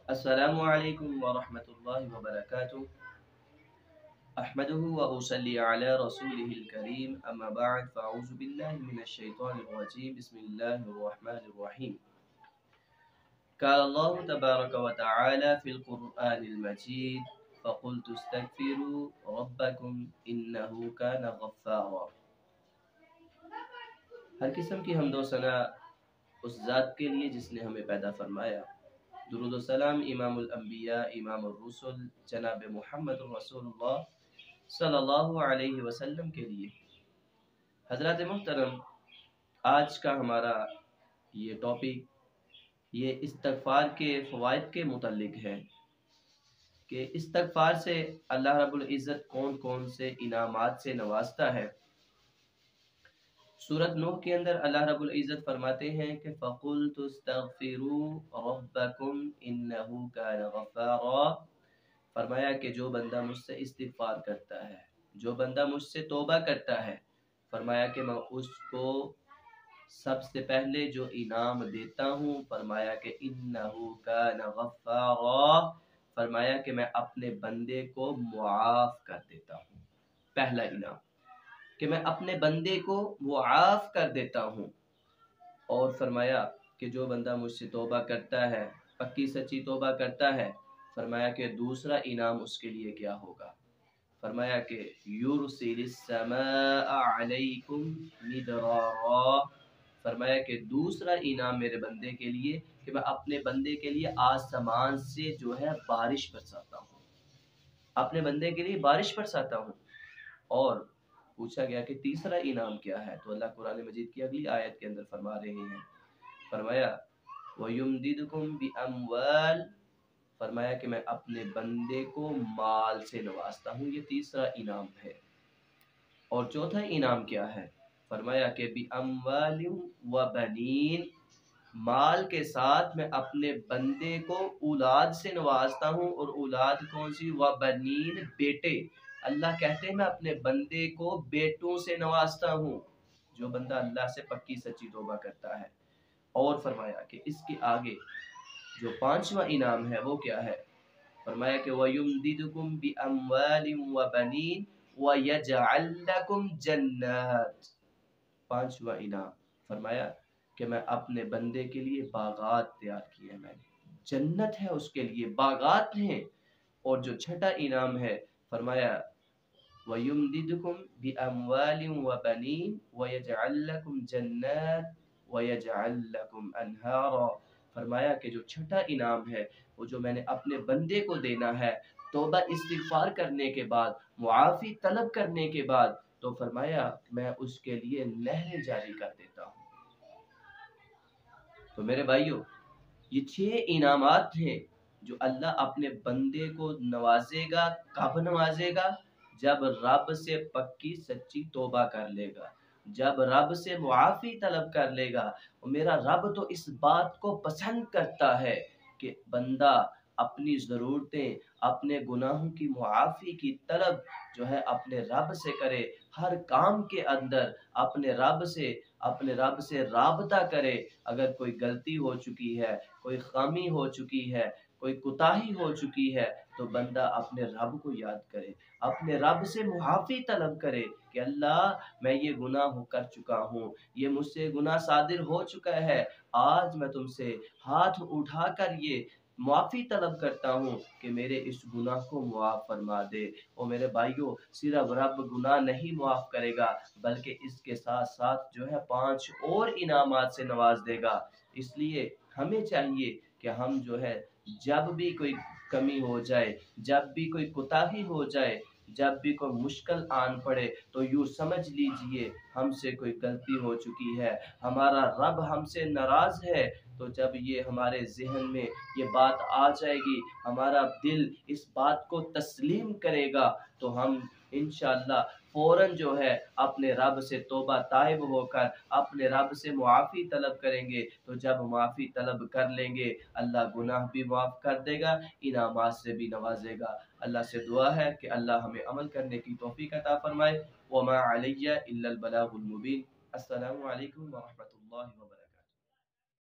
अस्सलामु अलैकुम व रहमतुल्लाहि व बरकातुहू अहमदुहु व उसल्ली अला रसूलिहिल करीम अम्मा बअद फ़अऊज़ु बिल्लाहि मिनश शैतानिर रजीम बिस्मिल्लाहिर रहमानिर रहीम क़ाल अल्लाहु तबारक व तआला फ़िल क़ुरआनिल मजीद फ़क़ुल्तु इस्तग़फ़िरू रब्बकुम इन्नहु कान गफ़्फ़ारा। हर किस्म की हम्दो सना उस ज़ात के लिए जिसने हमें पैदा फरमाया। दुरूद व सलाम इमामुल अंबिया इमामुर रुसुल जनाब मुहम्मद रसूलुल्लाह सल्लल्लाहु अलैहि वसल्लम के लिए। हज़रात मुहतरम, आज का हमारा ये टॉपिक ये इस्तिग़फ़ार के फ़वाइद के मुतल्लिक़ है कि इस्तिग़फ़ार से अल्लाह रब्बुल इज़्ज़त कौन कौन से इनामात से नवाजता है। सूरत नूह के अंदर अल्लाह रब्बुल इज़्ज़त फरमाते हैं कि फ़क़ुल्तु इस्तग़फ़िरू रब्बकुम इन्नहु कान गफ़्फ़ारा। फरमाया कि जो बंदा मुझसे इस्तिग़फ़ार करता है, जो बंदा मुझसे तौबा करता है, फरमाया कि मैं उसको सबसे पहले जो इनाम देता हूँ, फरमाया कि इन्नहु कान गफ़्फ़ारा, फरमाया कि मैं अपने बंदे को मुआफ़ कर देता हूँ। पहला इनाम कि मैं अपने बंदे को मुआफ़ कर देता हूँ। और फरमाया कि जो बंदा मुझसे तौबा करता है, पक्की सच्ची तौबा करता है, फरमाया कि दूसरा इनाम उसके लिए क्या होगा। फरमाया कि युरसिलिस समाअ अलैकुम मिदरारा। फरमाया कि दूसरा इनाम मेरे बंदे के लिए कि मैं अपने बंदे के लिए आसमान से जो है बारिश बरसाता हूँ, अपने बंदे के लिए बारिश बरसाता हूँ। और पूछा गया कि तीसरा इनाम क्या है, तो अल्लाह कुरान मजीद की अगली आयत के अंदर फरमा रहे हैं, फरमाया वयुमदिदकुम बिअमवाल। फरमाया कि मैं अपने बंदे को माल से नवाजता हूँ। ये तीसरा इनाम है। और चौथा इनाम क्या है, फरमाया कि बिअमवालिम व बनीन। माल के साथ मैं अपने बंदे को औलाद से नवाजता हूँ। और औलाद कौन सी, व बनीन, बेटे। अल्लाह कहते हैं मैं अपने बंदे को बेटों से नवाजता हूँ, जो बंदा अल्लाह से पक्की सच्ची तौबा करता है। और फरमाया कि इसके आगे जो पांचवा इनाम है वो क्या है, फरमाया कि वयुमदिदकुम बिअमवालिम व बनीन व यजअल लकुम जन्नत। पांचवा इनाम फरमाया कि मैं अपने बंदे के लिए बागात तैयार किए हैं, मैंने जन्नत है उसके लिए, बागात हैं। और जो छठा इनाम है, फरमाया वयुमदिदकुम बिअमवालिम व बनीन व यजअल लकुम जन्नत व यजअल लकुम अनहारा। फरमाया कि जो छठा इनाम है वो जो मैंने अपने बंदे को देना है तौबा इस्तिग़फ़ार करने के बाद, मुआफ़ी तलब करने के बाद, तो फरमाया मैं उसके लिए नहरें जारी कर देता हूँ। तो मेरे भाइयों, ये 6 इनामात हैं जो अल्लाह अपने बंदे को नवाजेगा। कब नवाजेगा? जब रब से पक्की सच्ची तौबा कर लेगा, जब रब से मुआफ़ी तलब कर लेगा। और मेरा रब तो इस बात को पसंद करता है कि बंदा अपनी ज़रूरतें, अपने गुनाहों की मुआफ़ी की तलब जो है अपने रब से करे। हर काम के अंदर अपने रब से राबता करे। अगर कोई गलती हो चुकी है, कोई खामी हो चुकी है, कोई कुताही हो चुकी है, तो बंदा अपने रब को याद करे, अपने रब से मुआफ़ी तलब करे कि अल्लाह मैं ये गुनाह कर चुका हूँ, ये मुझसे गुनाह सादिर हो चुका है। आज मैं तुमसे हाथ उठाकर ये मुआफ़ी तलब करता हूँ कि मेरे इस गुनाह को मुआफ़ फरमा दे। और मेरे भाइयों, सिर्फ रब गुनाह नहीं मुआफ़ करेगा, बल्कि इसके साथ साथ जो है 5 और इनामात से नवाज देगा। इसलिए हमें चाहिए कि हम जो है जब भी कोई कमी हो जाए, जब भी कोई कुताही हो जाए, जब भी कोई मुश्किल आन पड़े, तो यूँ समझ लीजिए हमसे कोई गलती हो चुकी है, हमारा रब हमसे नाराज़ है। तो जब ये हमारे ज़हन में ये बात आ जाएगी, हमारा दिल इस बात को तस्लीम करेगा, तो हम इंशाअल्लाह फ़ौरन जो है अपने रब से तौबा ताइब होकर अपने रब से मुआफ़ी तलब करेंगे। तो जब मुआफ़ी तलब कर लेंगे, अल्लाह गुनाह भी माफ़ कर देगा, इनामात से भी नवाजेगा। अल्लाह से दुआ है कि अल्लाह हमें अमल करने की तौफ़ीक़ अता फ़रमाए। वमा अलैया इल्लल बलागुल मुबीन। अस्सलामु अलैकुम व रहमतुल्लाहि व